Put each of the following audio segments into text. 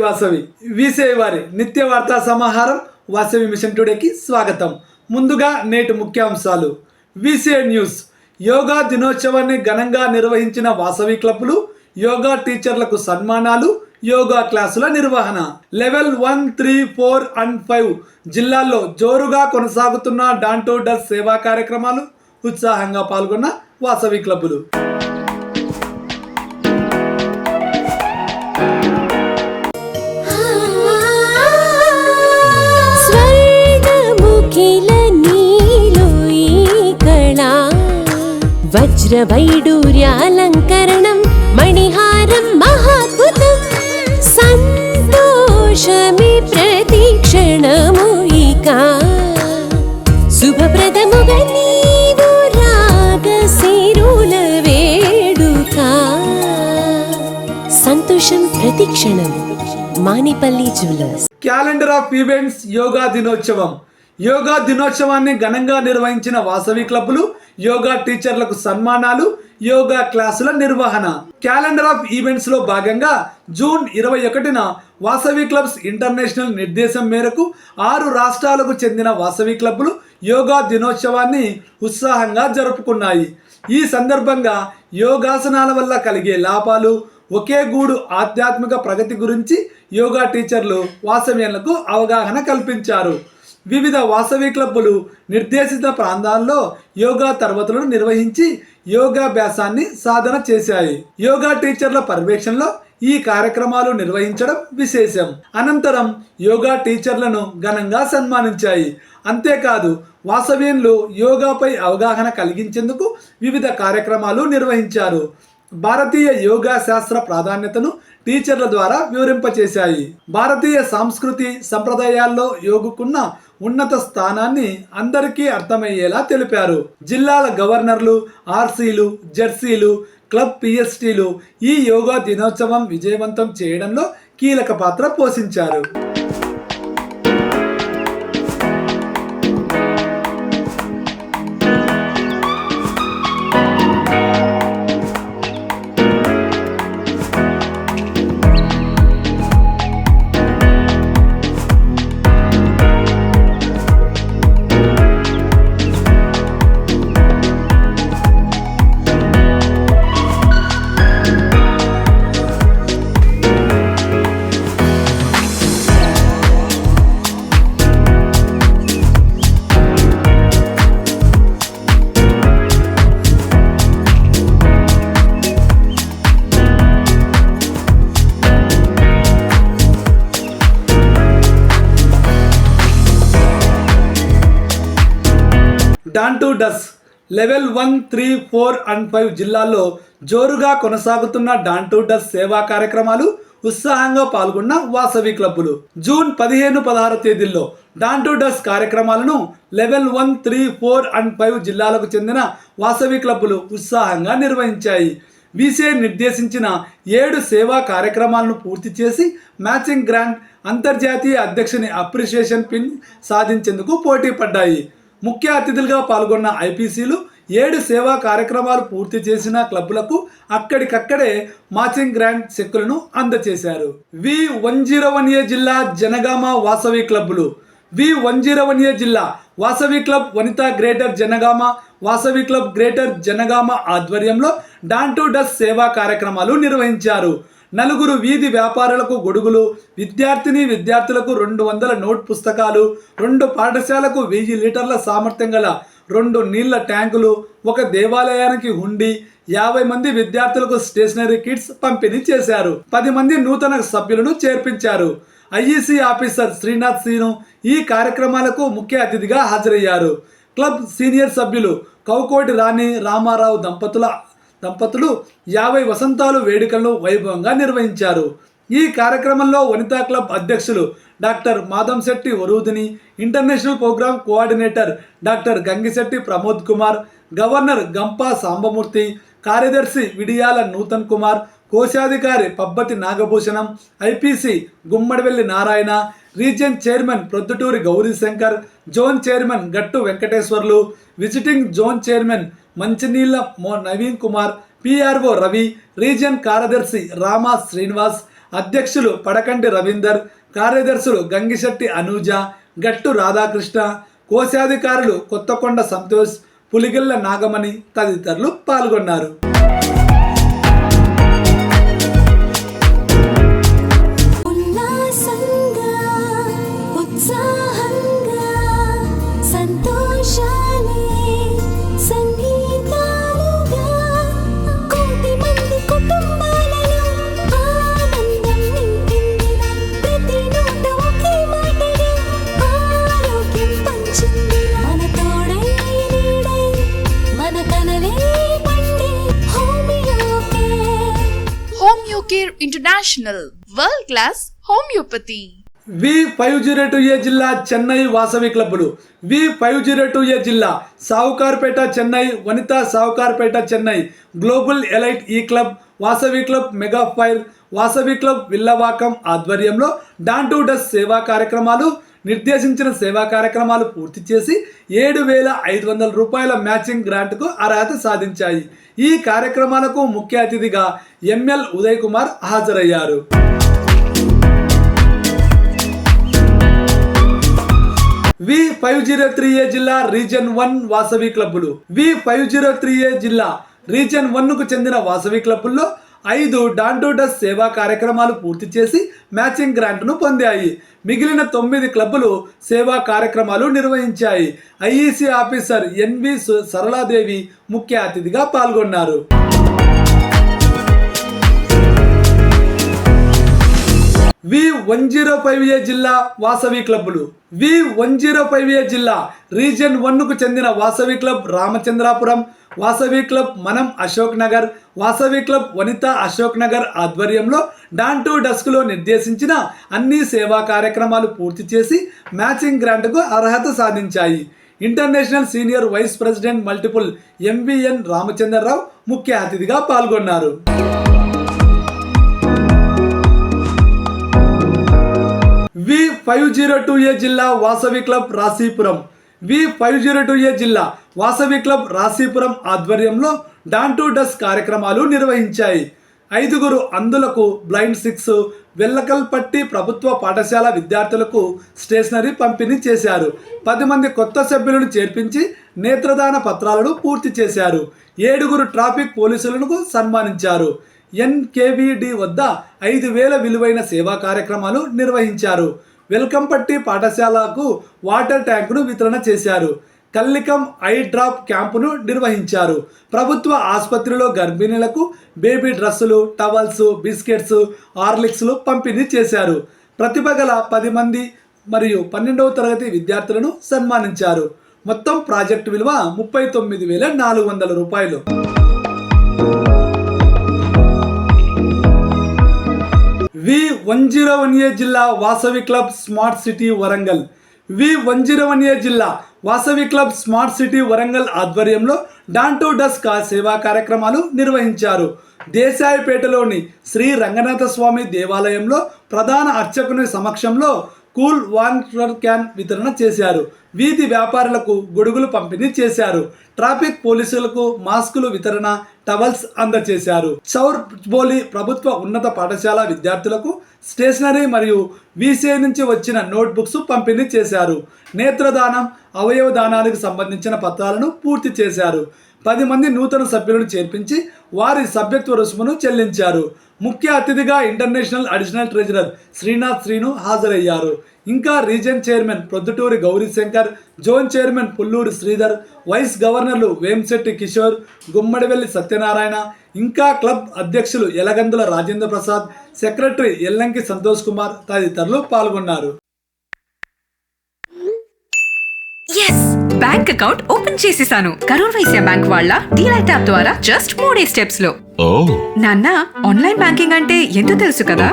వాసవి వీసే వారి నిత్య వార్తా సమాహారం వాసవి మిషన్ టుడేకి స్వాగతం. ముందుగా నేటి ముఖ్యాంశాలు. వీసే న్యూస్. యోగా దినోత్సవాన్ని ఘనంగా నిర్వహించిన వాసవి క్లబ్లు, యోగా టీచర్లకు సన్మానాలు, యోగా క్లాసుల నిర్వహణ. లెవెల్ 1, 3, 4 and 5 జిల్లాల్లో జోరుగా కొనసాగుతున్న డాన్ టు డస్ సేవా కార్యక్రమాలు, ఉత్సాహంగా పాల్గొన్న వాసవి క్లబ్లు. వజ్రవైడూర్యాలంకరణం మణిహారం మహాద్భుతం సంతోషమి ప్రతిక్షణము ఇక శుభప్రదముగా నీవు రాగసిరుల వేడుక సంతోషం ప్రతిక్షణం. Manipalli jewellers. Calendar of events. Yoga దినోత్సవం. యోగా దినోత్సవాన్ని ఘనంగా నిర్వహించిన వాసవి క్లబ్లు, యోగా టీచర్లకు సన్మానాలు, యోగా క్లాసుల నిర్వహణ. క్యాలెండర్ ఆఫ్ ఈవెంట్స్ లో భాగంగా జూన్ 21న వాసవి క్లబ్స్ ఇంటర్నేషనల్ నిర్దేశం మేరకు 6 రాష్ట్రాలకు చెందిన వాసవి క్లబ్లు యోగా దినోత్సవాన్ని ఉత్సాహంగా జరుపుకున్నాయి. ఈ సందర్భంగా యోగాసనాల వల్ల కలిగే లాభాలు, ఒకే గూడు ఆధ్యాత్మిక ప్రగతి గురించి యోగా టీచర్లు వాసవ్యులకు అవగాహన కల్పించారు. వివిధ వాసవి క్లబ్బులు నిర్దేశిత ప్రాంతాల్లో యోగా తరగతులను నిర్వహించి యోగాభ్యాసాన్ని సాధన చేశాయి. యోగా టీచర్ల పర్యవేక్షణలో ఈ కార్యక్రమాలు నిర్వహించడం విశేషం. అనంతరం యోగా టీచర్లను ఘనంగా సన్మానించాయి. అంతేకాదు వాసవ్యులు యోగాపై అవగాహన కలిగించేందుకు వివిధ కార్యక్రమాలు నిర్వహించారు. భారతీయ యోగా శాస్త్ర ప్రాధాన్యతను టీచర్ల ద్వారా వివరింపచేశాయి. భారతీయ సంస్కృతి సంప్రదాయాల్లో యోగుకున్న ఉన్నత స్థానాన్ని అందరికీ అర్థమయ్యేలా తెలిపారు. జిల్లాల గవర్నర్లు, ఆర్సీలు, జెడ్సీలు, క్లబ్ పిఎస్టీలు ఈ యోగా దినోత్సవం విజయవంతం చేయడంలో కీలక పాత్ర పోషించారు. Dawn to dusk. Level 1, 3, 4 and 5 జిల్లాల్లో జోరుగా కొనసాగుతున్న డాన్ టు డస్ సేవా కార్యక్రమాలు, ఉత్సాహంగా పాల్గొన్న వాసవి క్లబ్బులు. జూన్ 15, 16 తేదీల్లో డాన్ టు డస్ కార్యక్రమాలను లెవెల్ 1, 3, 4 and 5 జిల్లాలకు చెందిన వాసవి క్లబ్బులు ఉత్సాహంగా నిర్వహించాయి. వీసే నిర్దేశించిన 7 సేవా కార్యక్రమాలను పూర్తి చేసి మ్యాచింగ్ గ్రాంట్, అంతర్జాతీయ అధ్యక్షుని అప్రిషియేషన్ పిన్ సాధించేందుకు పోటీ పడ్డాయి. ముఖ్య అతిథులుగా పాల్గొన్న ఐపీసీలు 7 సేవా కార్యక్రమాలు పూర్తి చేసిన క్లబ్లకు అక్కడికక్కడే మ్యాచింగ్ గ్రాంట్ చెక్కులను అందజేశారు. V101A జిల్లా జనగామ వాసవి క్లబ్లు. V101A జిల్లా Vasavi club Vanitha greater Jangaon, Vasavi club greater Jangaon ఆధ్వర్యంలో డాన్ టు డస్ సేవా కార్యక్రమాలు నిర్వహించారు. 4 వీధి వ్యాపారులకు గొడుగులు, విద్యార్థులకు 200 నోట్ పుస్తకాలు, 2 పాఠశాలకు 1000 లీటర్ల సామర్థ్యం గల 2 నీళ్ల ట్యాంకులు, 1 దేవాలయానికి హుండీ, 50 మంది విద్యార్థులకు స్టేషనరీ కిట్స్ పంపిణీ చేశారు. 10 మంది నూతన సభ్యులను చేర్పించారు. ఐఈసీ ఆఫీసర్ శ్రీనాథ్ సీను ఈ కార్యక్రమాలకు ముఖ్య అతిథిగా హాజరయ్యారు. క్లబ్ సీనియర్ సభ్యులు కౌకోటి రాణి రామారావు దంపతులు 50 వసంతాలు వేడుకలను వైభవంగా నిర్వహించారు. ఈ కార్యక్రమంలో వనితా క్లబ్ అధ్యక్షులు doctor Madhamsetty Varudhini, international program coordinator doctor Gangishetty Pramod Kumar, governor Gampa Sambamurthy, కార్యదర్శి విడియాల నూతన్ కుమార్, కోశాధికారి Pabbathi Nagabhushanam, IPC Gummadivelli Narayana, region chairman Proddaturi Gowrishankar, zone chairman Gattu Venkateswarlu, visiting zone chairman Manchineella Naveen Kumar, PRO Ravi, region కార్యదర్శి రామా శ్రీనివాస్, అధ్యక్షులు పడకంటి రవీందర్, కార్యదర్శులు గంగిశెట్టి అనూజ, గట్టు రాధాకృష్ణ, కోశాధికారులు కొత్తకొండ సంతోష్, పులిగిల్ల నాగమణి తదితరులు పాల్గొన్నారు. Homeocare International, world class homeopathy. V502A జిల్లా చెన్నై వాసవి క్లబ్బులు. V502A జిల్లా Sowcarpet Chennai, Vanitha Sowcarpet Chennai, global elite E club, Vasavi club mega fire, Vasavi club Villivakkam ఆధ్వర్యంలో డాన్ టు డస్ట్ సేవా కార్యక్రమాలు, నిర్దేశించిన సేవా కార్యక్రమాలు పూర్తి చేసి 7,500 రూపాయల మ్యాచింగ్ గ్రాంట్కు అర్హత సాధించాయి. ఈ కార్యక్రమాలకు ముఖ్య అతిథిగా ఎంఎల్ ఉదయ్ కుమార్ హాజరయ్యారు. V503A జిల్లా రీజన్ 1 వాసవి క్లబ్బులు. V503A జిల్లా రీజన్ 1కు చెందిన వాసవి క్లబ్బుల్లో 5 డాన్ టు డస్ట్ సేవా కార్యక్రమాలు పూర్తి చేసి మ్యాచింగ్ గ్రాంట్ను పొందాయి. మిగిలిన 9 క్లబ్బులు సేవా కార్యక్రమాలు నిర్వహించాయి. ఐఈసీ ఆఫీసర్ ఎన్వి సరళాదేవి ముఖ్య అతిథిగా పాల్గొన్నారు. V105A జిల్లా వాసవి క్లబ్బులు. V105A జిల్లా రీజన్ 1కు చెందిన వాసవి క్లబ్ రామచంద్రాపురం, వాసవి క్లబ్ మనం అశోక్ నగర్, వాసవి క్లబ్ వనితా అశోక్ నగర్ ఆధ్వర్యంలో డాన్ టు డస్క్లో నిర్దేశించిన అన్ని సేవా కార్యక్రమాలు పూర్తి చేసి మ్యాచింగ్ గ్రాంట్కు అర్హత సాధించాయి. International senior vice president multiple MVN Ramachandra Rao ముఖ్య అతిథిగా పాల్గొన్నారు. V502A జిల్లా వాసవి క్లబ్ రాశీపురం. V502A జిల్లా వాసవి క్లబ్ రాశీపురం ఆధ్వర్యంలో డాన్ టు డస్ట్ కార్యక్రమాలు నిర్వహించాయి. 5 అందులకు బ్లైండ్ 6 వెల్లకల్పట్టి ప్రభుత్వ పాఠశాల విద్యార్థులకు స్టేషనరీ పంపిణీ చేశారు. 10 మంది కొత్త సభ్యులను చేర్పించి నేత్రదాన పత్రాలను పూర్తి చేశారు. 7 ట్రాఫిక్ పోలీసులకు సన్మానించారు. ఎన్కేవిడి వద్ద 5,000 విలువైన సేవా కార్యక్రమాలు నిర్వహించారు. వెల్కంపట్టి పాఠశాలకు వాటర్ ట్యాంకును వితరణ చేశారు. కల్లికం ఐ డ్రాప్ క్యాంపును నిర్వహించారు. ప్రభుత్వ ఆసుపత్రిలో గర్భిణీలకు బేబీ డ్రెస్సులు, టవల్స్, బిస్కెట్స్, హార్లిక్స్లు పంపిణీ చేశారు. ప్రతిభ గల 10 మంది మరియు 12వ తరగతి విద్యార్థులను సన్మానించారు. మొత్తం ప్రాజెక్టు విలువ 39,400 రూపాయలు. V101A జిల్లా Vasavi club smart city Warangal. V101A జిల్లా Vasavi club smart city Warangal ఆధ్వర్యంలో డాన్ టు డస్ట్ సేవా కార్యక్రమాలు నిర్వహించారు. దేశాయిపేటలోని శ్రీ రంగనాథ స్వామి దేవాలయంలో ప్రధాన అర్చకుని సమక్షంలో కూల్ వాటర్ క్యాన్ వితరణ చేశారు. వీధి వ్యాపారులకు గొడుగులు పంపిణీ చేశారు. ట్రాఫిక్ పోలీసులకు మాస్కులు వితరణ, టవల్స్ అందజేశారు. చౌర్ బోలి ప్రభుత్వ ఉన్నత పాఠశాల విద్యార్థులకు స్టేషనరీ మరియు వీసీఐ నుంచి వచ్చిన నోట్బుక్స్ పంపిణీ చేశారు. నేత్రదానం, అవయవ దానానికి సంబంధించిన పత్రాలను పూర్తి చేశారు. 10 మంది నూతన సభ్యులను చేర్పించి వారి సభ్యత్వ రుసుమును చెల్లించారు. ముఖ్య అతిథిగా international additional treasurer Srinath Srinu హాజరయ్యారు. ఇంకా region chairman Proddaturi Gowrishankar, zone chairman Pulluri Sridhar, vice గవర్నర్లు వేంశెట్టి కిషోర్, గుమ్మడివెల్లి సత్యనారాయణ, ఇంకా క్లబ్ అధ్యక్షులు ఎలగందుల రాజేంద్ర ప్రసాద్, సెక్రటరీ ఎల్లంకి సంతోష్ కుమార్ తదితరులు పాల్గొన్నారు. బ్యాంక్ అకౌంట్ ఓపెన్ చేసేసాను. కరూర్ వైశ్య బ్యాంక్ వాళ్ళ డీలైట్ యాప్ ద్వారా జస్ట్ 3 స్టెప్స్ లో. నాన్న, ఆన్లైన్ బ్యాంకింగ్ అంటే ఎంతో తెలుసు కదా.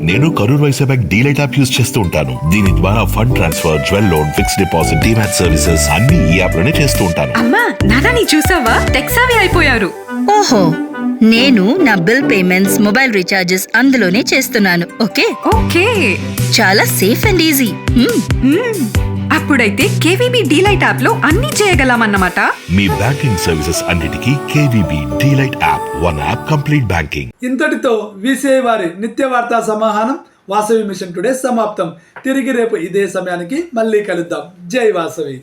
నేను Karur Vysya bank DeLight app use చేస్తూ ఉంటాను. దీని ద్వారా fund transfer, jewel loan, fixed deposit, demat services అన్ని ఈ యాప్ లోనే చేస్తూ ఉంటాను. అమ్మా, నాన్న నీ చూసావా, టెక్సావి అయిపోయారు. ఓహో, నేను నా బిల్ పేమెంట్స్, మొబైల్ రీఛార్జెస్ అందులోనే చేస్తున్నాను. ఓకే ఓకే, చాలా సేఫ్ అండ్ ఈజీ. అప్పుడైతే కేవీబీ డీలైట్ యాప్ లో అన్ని చేయగలమన్నమాట. మీ బ్యాంకింగ్ సర్వీసెస్ అన్నిటికీ KVB delight app. One app complete banking. ఇంతటితో విసిఐ వారి నిత్య వార్తా సమాహారం వాసవి మిషన్ టుడే సమాప్తం. తిరిగి రేపు ఇదే సమయానికి మళ్ళీ కలుద్దాం. జై వాసవి.